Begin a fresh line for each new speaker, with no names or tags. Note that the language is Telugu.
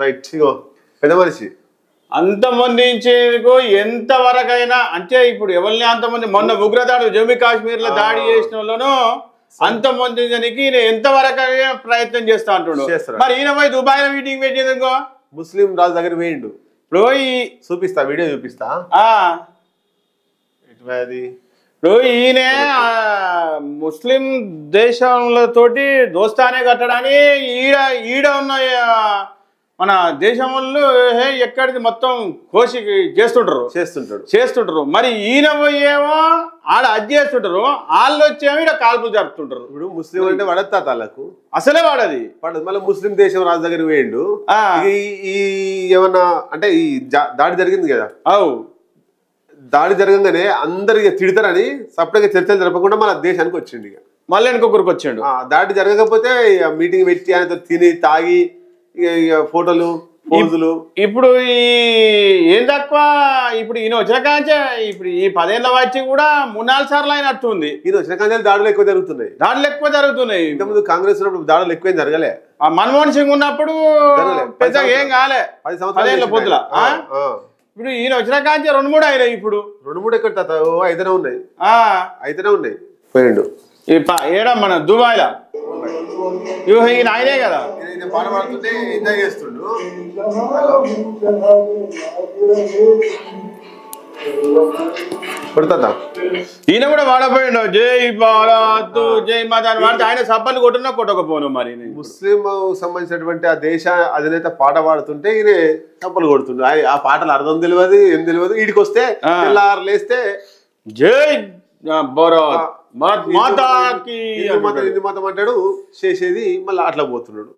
రైట్ ఇగో పెద్ద మనిషి
అంతమొందించేందుకు ఎంతవరకైనా అంటే ఇప్పుడు ఎవరిని అంతమంది మొన్న ఉగ్రదాడు జమ్మూ కాశ్మీర్ లో దాడి చేసిన వాళ్ళను అంతమొందించడానికి ఎంతవరకైనా ప్రయత్నం చేస్తా అంటున్నాడు. మరి ఈయన పోయి దుబాయ్ లో మీటింగ్ పెట్టేందుకో
ముస్లిం రాజు దగ్గర వేయండు.
ఇప్పుడు
చూపిస్తా వీడియో చూపిస్తా.
ఇప్పుడు ఈయన ముస్లిం దేశంతోటి దోస్తానే కట్టడాన్ని ఈడ ఉన్న మన దేశం వాళ్ళు ఎక్కడికి మొత్తం కోసి చేస్తుంటారు. మరి ఈయన ఏమో ఆడ అది చేస్తుంటారు, వాళ్ళు వచ్చేమో ఇక్కడ కాల్పులు జరుపుతుంటారు.
ఇప్పుడు ముస్లిం అంటే వాడతా వాళ్ళకు
అసలే వాడది
మళ్ళీ ముస్లిం దేశం రాజు దగ్గర వేయండు. ఈ ఏమన్నా అంటే ఈ దాడి జరిగింది కదా, దాడి జరగంగానే అందరు ఇక తిడతారని సపరేట్గా చర్చలు జరపకుండా మన దేశానికి వచ్చిండు. ఇక
మళ్ళీ ఇంకొకరికి వచ్చిండు.
దాడి జరగకపోతే మీటింగ్ పెట్టి ఆయనతో తిని తాగి ఫోటోలు పోజులు.
ఇప్పుడు ఏం తక్కువ ఇప్పుడు ఈయన వచ్చిన కాంచే ఇప్పుడు ఈ 10 ఏళ్ల వచ్చి కూడా 3-4 సార్లు అయినట్టుంది.
ఈయన వచ్చిన కాంచె దాడులు ఎక్కువ జరుగుతున్నాయి. ఇంతకుముందు కాంగ్రెస్ ఉన్నప్పుడు దాడులు ఎక్కువ జరగలే.
మన్మోహన్ సింగ్ ఉన్నప్పుడు పెద్దగా ఏం కాలే 10 ఏళ్ల పొద్దుల. ఇప్పుడు ఈయన వచ్చిన కాంచే 2-3 అయినాయి. ఇప్పుడు
2-3 ఎక్కడ 5 ఉన్నాయి పోయిండు.
ఏడా మన దుబాయ్ లా ఈయన ఆయనే కదా
పాట పాడుతుంటే ఎంజాయ్ చేస్తుండు.
ఈయన కూడా వాడపోయిండు జై భారత్ జై మాతా అని వాడితే ఆయన సబ్బలు కొట్టున్నా కొట్టకపోను. మరి
ముస్లిం సంబంధించినటువంటి ఆ దేశ అధినేత పాట పాడుతుంటే ఈయన సబ్బలు కొడుతుండు. ఆ పాటలు అర్థం తెలియదు ఏం తెలియదు. వీడికి వస్తే లేస్తే
జై భారత్ మాతాకి
హిందూ మతం అంటాడు, చేసేది మళ్ళీ అట్లా పోతున్నాడు.